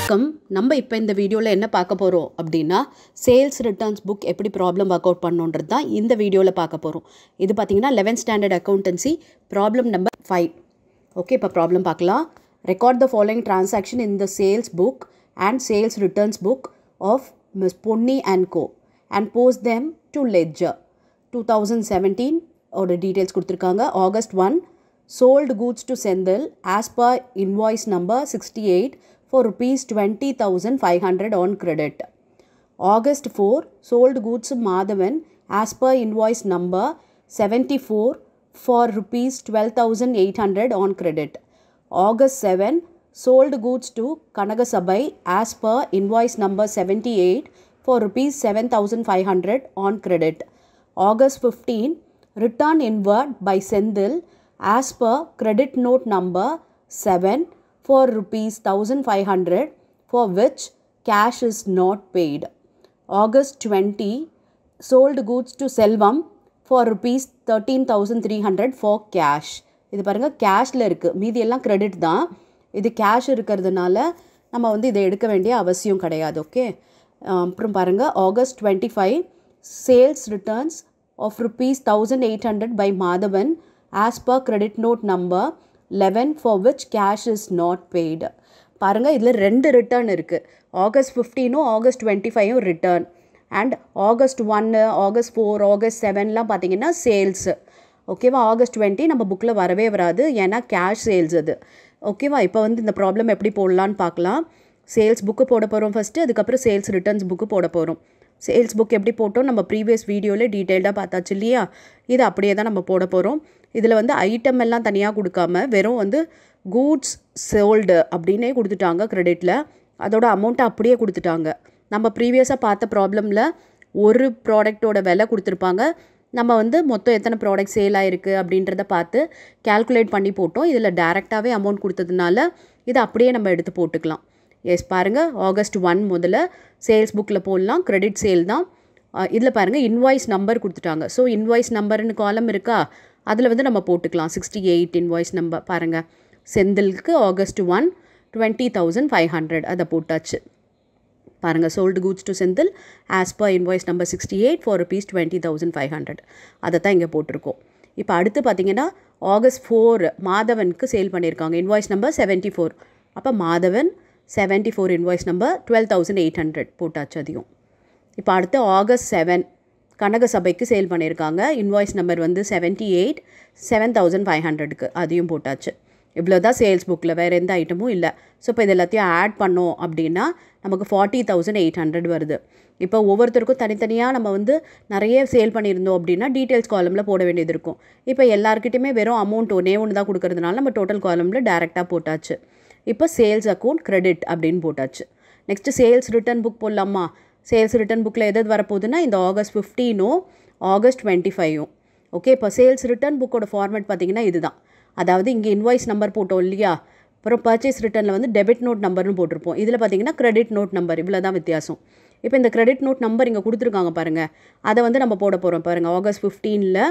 வணக்கம். நம்ம இப்போ இந்த வீடியோவில் என்ன பார்க்க போகிறோம் அப்படின்னா, சேல்ஸ் ரிட்டர்ன்ஸ் புக் எப்படி ப்ராப்ளம் ஒர்க் அவுட் பண்ணணுன்றது தான் இந்த வீடியோவில் பார்க்க போகிறோம். இது பார்த்தீங்கன்னா 11th standard accountancy problem number 5. Okay, இப்போ ப்ராப்ளம் பார்க்கலாம். Record the following transaction in the sales book and sales returns book of Miss Ponni and co and post them to ledger. 2017 ஓட டீட்டெயில்ஸ் கொடுத்துருக்காங்க. August 1 sold goods to Sendil as per invoice number 68 for rupees 20,500 on credit. August 4 sold goods to Madhavan as per invoice number 74 for rupees 12,800 on credit. August 7 sold goods to Kanagasabai as per invoice number 78 for rupees 7,500 on credit. August 15 return inward by Sendil as per credit note number 7 for rupees 1,500 for which cash is not paid. August 20 sold goods to Selvam for rupees 13,300 for cash. இது பாருங்க கேஷ்ல இருக்கு, மீதி எல்லாம் credit தான். இது cash இருக்கிறதுனால நம்ம வந்து இதை எடுக்க வேண்டிய அவசியம் கிடையாது. ஓகே, அப்புறம் பாருங்க August 25 sales returns of rupees 1,800 by Madhavan as per credit note number 11 for which cash is not paid. பாருங்கள், இதில் ரெண்டு ரிட்டர்ன் இருக்குது. August 15 August 25 return and August 1 August 4 August 7லாம் பார்த்தீங்கன்னா சேல்ஸு. ஓகேவா, August 20 நம்ம புக்கில் வரவே வராது, ஏன்னா கேஷ் சேல்ஸ் அது. ஓகேவா, இப்போ வந்து இந்த ப்ராப்ளம் எப்படி போடலான்னு பார்க்கலாம். சேல்ஸ் புக்கு போட போகிறோம் ஃபஸ்ட்டு, அதுக்கப்புறம் சேல்ஸ் ரிட்டர்ன்ஸ் புக்கு போட போகிறோம். சேல்ஸ் புக் எப்படி போட்டோம் நம்ம ப்ரீவியஸ் வீடியோவில் டீட்டெயில்டாக பார்த்தாச்சு இல்லையா? இது அப்படியே தான் நம்ம போட போகிறோம். இதில் வந்து ஐட்டம் எல்லாம் தனியாக கொடுக்காம வெறும் வந்து கூட்ஸ் சோல்டு அப்படின்னே கொடுத்துட்டாங்க கிரெடிட்டில். அதோட அமௌண்ட்டை அப்படியே கொடுத்துட்டாங்க. நம்ம ப்ரீவியஸாக பார்த்த ப்ராப்ளமில் ஒரு ப்ராடக்டோட விலை கொடுத்துருப்பாங்க. நம்ம வந்து மொத்தம் எத்தனை ப்ராடக்ட் சேல் ஆகிருக்கு அப்படின்றத பார்த்து கேல்குலேட் பண்ணி போட்டோம். இதில் டேரெக்டாகவே அமௌண்ட் கொடுத்ததுனால இதை அப்படியே நம்ம எடுத்து போட்டுக்கலாம். எஸ் பாருங்கள், August 1 முதல்ல சேல்ஸ் புக்கில் போடலாம், கிரெடிட் சேல் தான். இதில் பாருங்கள் இன்வாய்ஸ் நம்பர் கொடுத்துட்டாங்க. ஸோ இன்வாய்ஸ் நம்பர்னு காலம் இருக்கா, அதில் வந்து நம்ம போட்டுக்கலாம். 68 இன்வாய்ஸ் நம்பர் பாருங்கள். செந்திலுக்கு August 1 20,500 அதை போட்டாச்சு. பாருங்கள், sold goods to Senthil as per invoice number 68 for rupees 20,500 அதை தான் இங்கே போட்டிருக்கோம். இப்போ அடுத்து பார்த்தீங்கன்னா August 4 மாதவனுக்கு சேல் பண்ணியிருக்காங்க. Invoice number 74. அப்போ மாதவன் 74 இன்வாய்ஸ் நம்பர் 12,800 போட்டாச்சு அதையும். இப்போ அடுத்து August 7 கனகசபைக்கு சேல் பண்ணியிருக்காங்க. இன்வாய்ஸ் நம்பர் வந்து 78 7,500க்கு அதையும் போட்டாச்சு. இவ்வளோ தான் சேல்ஸ் புக்கில், வேறு எந்த ஐட்டமும் இல்லை. ஸோ இப்போ இது எல்லாத்தையும் ஆட் பண்ணோம் அப்படின்னா நமக்கு 40,800 வருது. இப்போ ஒவ்வொருத்தருக்கும் தனித்தனியாக நம்ம வந்து நிறைய சேல் பண்ணியிருந்தோம் அப்படின்னா டீட்டெயில்ஸ் காலமில் போட வேண்டியது இருக்கும். இப்போ எல்லாருக்கிட்டையுமே வெறும் அமௌண்ட் ஒன்று தான் கொடுக்கறதுனால நம்ம டோட்டல் காலமில் டேரெக்டாக போட்டாச்சு. இப்போ சேல்ஸ் அக்கௌண்ட் கிரெடிட் அப்படின்னு போட்டாச்சு. நெக்ஸ்ட்டு சேல்ஸ் ரிட்டர்ன் புக் போடலாமா? சேல்ஸ் ரிட்டர்ன் புக்கில் எது வரப்போகுதுன்னா இந்த August 15 August 25. ஓகே, இப்போ சேல்ஸ் ரிட்டர்ன் புக்கோட ஃபார்மேட் பார்த்தீங்கன்னா இதுதான். அதாவது இங்கே இன்வாய்ஸ் நம்பர் போட்டோம் இல்லையா, அப்புறம் பர்ச்சேஸ் ரிட்டர்னில் வந்து டெபிட் நோட் நம்பர்னு போட்டிருப்போம். இதில் பார்த்தீங்கன்னா கிரெடிட் நோட் நம்பர், இவ்வளோ தான் வித்தியாசம். இப்போ இந்த கிரெடிட் நோட் நம்பர் இங்கே கொடுத்துருக்காங்க பாருங்கள், அதை வந்து நம்ம போட போகிறோம். பாருங்கள், August 15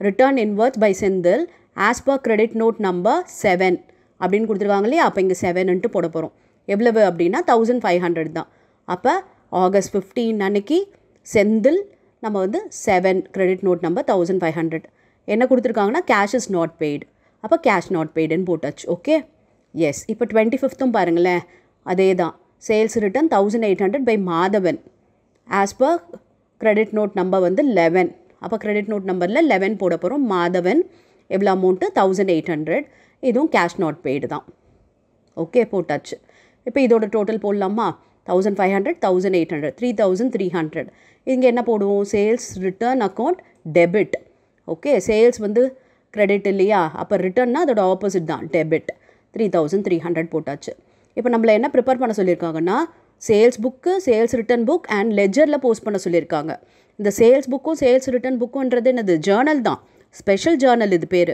return inwards by Senthil as per credit note number 7 அப்படின்னு கொடுத்துருக்காங்க இல்லையா. அப்போ இங்கே 7ன்ட்டு போட போகிறோம். எவ்வளவு அப்படின்னா 1,500 தான். அப்போ August 15 அன்னைக்கு செந்தில் நம்ம வந்து 7 கிரெடிட் நோட் நம்பர் 1,500 என்ன கொடுத்துருக்காங்கன்னா கேஷ் இஸ் நாட் பெய்டு. அப்போ கேஷ் நாட் பெய்டுன்னு போட்டாச்சு. Okay, yes. இப்போ 25th பாருங்களேன், அதே தான். Sales return 1,800 by Madhavan as per credit note number வந்து 11. அப்போ கிரெடிட் நோட் நம்பரில் 11 போட போகிறோம். மாதவன் எவ்வளோ அமௌண்ட்டு 1,800. இதுவும் கேஷ் நாட் பெய்டு தான். ஓகே, போட்டாச்சு. இப்போ இதோட டோட்டல் போடலாமா? 1,500 1,800 3,300. இங்கே என்ன போடுவோம்? Sales return account debit. Okay, sales வந்து கிரெடிட் இல்லையா, அப்போ ரிட்டர்ன்னா அதோட ஆப்போசிட் தான் டெபிட். 3,300 போட்டாச்சு. இப்போ நம்மளை என்ன ப்ரிப்பேர் பண்ண சொல்லியிருக்காங்கன்னா sales book, sales return book and லெஜரில் போஸ்ட் பண்ண சொல்லியிருக்காங்க. இந்த சேல்ஸ் புக்கும் சேல்ஸ் ரிட்டர்ன் புக்குன்றது என்னது? ஜேர்னல் தான், ஸ்பெஷல் ஜேர்னல் இது பேர்.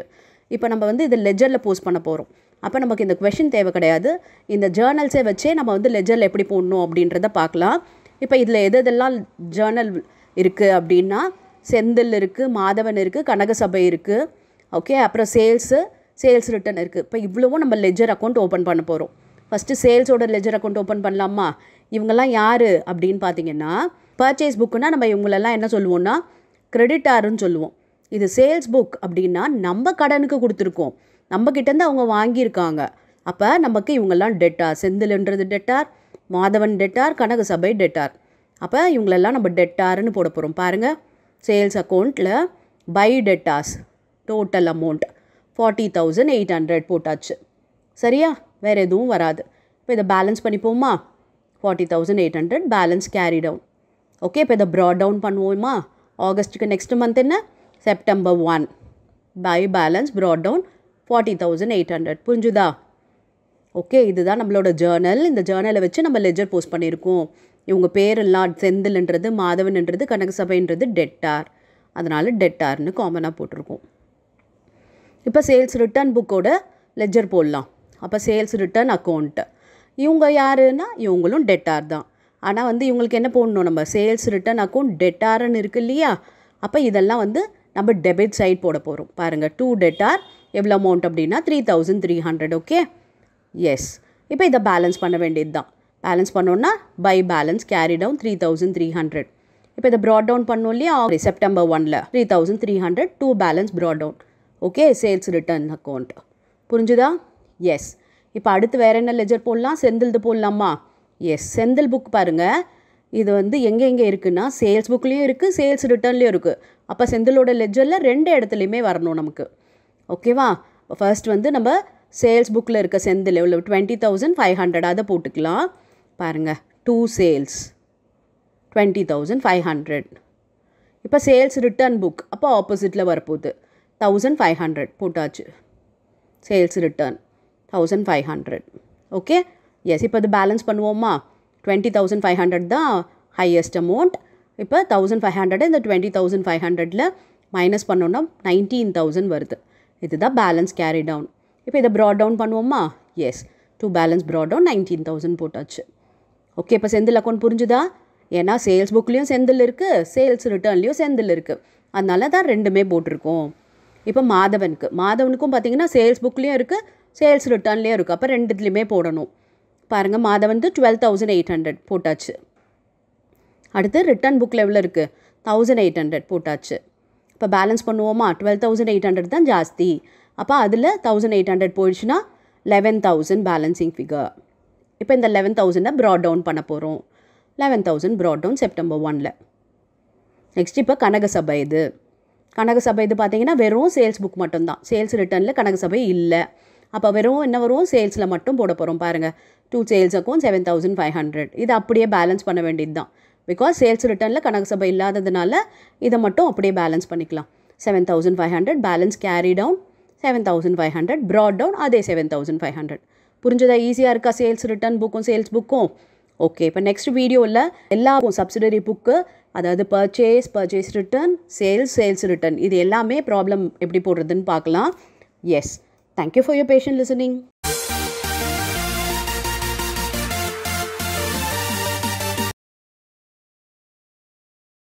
இப்போ நம்ம வந்து இது லெஜரில் போஸ்ட் பண்ண போகிறோம். அப்போ நமக்கு இந்த கொஷின் தேவை கிடையாது. இந்த ஜேர்னல்ஸை வச்சே நம்ம வந்து லெஜரில் எப்படி போடணும் அப்படின்றத பார்க்கலாம். இப்போ இதில் எதெல்லாம் ஜேர்னல் இருக்குது அப்படின்னா செந்தில் இருக்குது, மாதவன் இருக்குது, கனகசபை இருக்குது. ஓகே, அப்புறம் சேல்ஸ் ரிட்டர்ன் இருக்குது. இப்போ இவ்வளவும் நம்ம லெஜர் அக்கௌண்ட் ஓப்பன் பண்ண போகிறோம். ஃபஸ்ட்டு சேல்ஸோட லெஜர் அக்கௌண்ட் ஓப்பன் பண்ணலாமா? இவங்கெல்லாம் யார் அப்படின்னு பார்த்தீங்கன்னா, பர்ச்சேஸ் புக்குன்னா நம்ம இவங்களெல்லாம் என்ன சொல்லுவோம்னா கிரெடிட்டாருன்னு சொல்லுவோம். இது சேல்ஸ் புக் அப்படின்னா நம்ம கடனுக்கு கொடுத்துருக்கோம், நம்மக்கிட்டேருந்து அவங்க வாங்கியிருக்காங்க. அப்போ நமக்கு இவங்கெல்லாம் டெட்டார். செந்தில்ன்றது debtor, Madhavan debtor, Kanagasabai debtor. அப்போ இவங்களெல்லாம் நம்ம டெட்டார்னு போட போகிறோம். பாருங்கள், சேல்ஸ் அக்கௌண்ட்டில் பை டெட்டார்ஸ் டோட்டல் அமௌண்ட் 40,800 போட்டாச்சு. சரியா? வேறு எதுவும் வராது. இப்போ இதை பேலன்ஸ் பண்ணிப்போமா? 40,800 பேலன்ஸ் கேரி டவுன். ஓகே, இப்போ இதை ப்ராட் டவுன் பண்ணுவோமா? ஆகஸ்ட்டுக்கு நெக்ஸ்ட் மந்த் என்ன? September 1 by balance brought down 40,800. புரிஞ்சுதா? ஓகே, இதுதான் நம்மளோட ஜேர்னல். இந்த ஜேர்னலை வச்சு நம்ம லெஜர் போஸ்ட் பண்ணியிருக்கோம். இவங்க பேரெல்லாம் செந்தில்ன்றது, மாதவன்ன்றது, கனகசபைன்றது டெட்டார். அதனால் டெட்டார்னு காமனாக போட்டிருக்கோம். இப்போ சேல்ஸ் ரிட்டர்ன் புக்கோட லெஜர் போடலாம். அப்போ சேல்ஸ் ரிட்டர்ன் அக்கௌண்ட்டு இவங்க யாருன்னா இவங்களும் டெட்டார் தான். ஆனால் வந்து இவங்களுக்கு என்ன போடணும்? நம்ம சேல்ஸ் ரிட்டர்ன் அக்கௌண்ட் டெட்டார்னு இருக்குது இல்லையா? அப்போ இதெல்லாம் வந்து நம்ம டெபிட் சைட் போட போகிறோம். பாருங்கள், 2 டெட்டார் எவ்வளோ அமௌண்ட் அப்படின்னா 3,300. Okay, yes. இப்போ இதை பேலன்ஸ் பண்ண வேண்டியது தான். பேலன்ஸ் பண்ணோன்னா பை பேலன்ஸ் கேரி டவுன் 3,300. இப்போ இதை ப்ராட் டவுன் பண்ணோம் இல்லையா? செப்டம்பர் 1ல் 3,300 2 balance brought down. Okay, sales return account. புரிஞ்சுதா? எஸ். இப்போ அடுத்து வேறு என்ன லெஜர் போடலாம்? செந்தில்து போடலாமா? எஸ். செந்தில் புக் பாருங்கள், இது வந்து எங்கே இருக்குன்னா சேல்ஸ் புக்லேயும் இருக்குது, சேல்ஸ் ரிட்டர்ன்லேயும் இருக்குது. அப்போ செந்திலோட லெஜரில் 2 இடத்துலையுமே வரணும் நமக்கு. ஓகேவா? ஃபர்ஸ்ட் வந்து நம்ம சேல்ஸ் புக்கில் இருக்க செந்தில் எவ்வளோ 20,500 அதை போட்டுக்கலாம். பாருங்கள், 2 சேல்ஸ் 20,500. இப்போ சேல்ஸ் ரிட்டர்ன் புக் அப்போ ஆப்போசிட்டில் வரப்போகுது 1,500 போட்டாச்சு. Sales return 1,500. Okay, yes. இப்போ அது பேலன்ஸ் பண்ணுவோமா? 20,500 தான் ஹையஸ்ட் அமௌண்ட். இப்போ 1,500 இந்த 20,500ல் மைனஸ் பண்ணோன்னா 19,000 வருது. இதுதான் பேலன்ஸ் கேரி டவுன். இப்போ இதை ப்ராட் டவுன் பண்ணுவோமா? எஸ். 2 பேலன்ஸ் ப்ராட் டவுன் 19,000 போட்டாச்சு. ஓகே, இப்போ செந்தில் அக்கௌண்ட் புரிஞ்சுதா? ஏன்னா சேல்ஸ் புக்லேயும் செந்தில் இருக்குது, சேல்ஸ் ரிட்டர்ன்லேயும் செந்தில் இருக்குது. அதனால தான் 2மே போட்டிருக்கோம். இப்போ மாதவனுக்கும் பார்த்திங்கன்னா சேல்ஸ் புக்லேயும் இருக்குது, சேல்ஸ் ரிட்டர்ன்லேயும் இருக்குது. அப்போ 2த்துலேயுமே போடணும். பாருங்கள், மாதவன் 12,800 போட்டாச்சு. அடுத்து ரிட்டர்ன் புக்கில் எவ்வளோ இருக்குது? 1,800 போட்டாச்சு. இப்போ பேலன்ஸ் பண்ணுவோமா? 12,800 தான் ஜாஸ்தி. அப்போ அதில் 1,800 போயிடுச்சுன்னா 11,000 பேலன்சிங் ஃபிகர். இப்போ இந்த 11,000 ப்ராட் டவுன் பண்ண போகிறோம். 11,000 ப்ராட் டவுன் செப்டம்பர் 1ல். நெக்ஸ்ட் இப்போ கனகசபை இது பார்த்தீங்கன்னா வெறும் சேல்ஸ் புக் மட்டும்தான். சேல்ஸ் ரிட்டர்னில் கனகசபை இல்லை. அப்போ வெறும் என்ன வரும்? சேல்ஸில் மட்டும் போட போகிறோம். பாருங்கள், 2 சேல்ஸ் அக்கௌண்ட் 7,500. இது அப்படியே பேலன்ஸ் பண்ண வேண்டியது தான். பிகாஸ் சேல்ஸ் ரிட்டர்னில் கனகசபை இல்லாததுனால இதை மட்டும் அப்படியே பேலன்ஸ் பண்ணிக்கலாம். 7,500 balance carry down 7,500 brought down அதே 7,500. புரிஞ்சதா? ஈஸியாக இருக்கா சேல்ஸ் ரிட்டர்ன் புக்கும் சேல்ஸ் புக்கும்? ஓகே, இப்போ நெக்ஸ்ட் வீடியோவில் எல்லா சப்சிடரி புக்கு, அதாவது பர்ச்சேஸ் ரிட்டர்ன், சேல்ஸ் ரிட்டர்ன், இது எல்லாமே ப்ராப்ளம் எப்படி போடுறதுன்னு பார்க்கலாம். Yes. Thank you for your patient listening.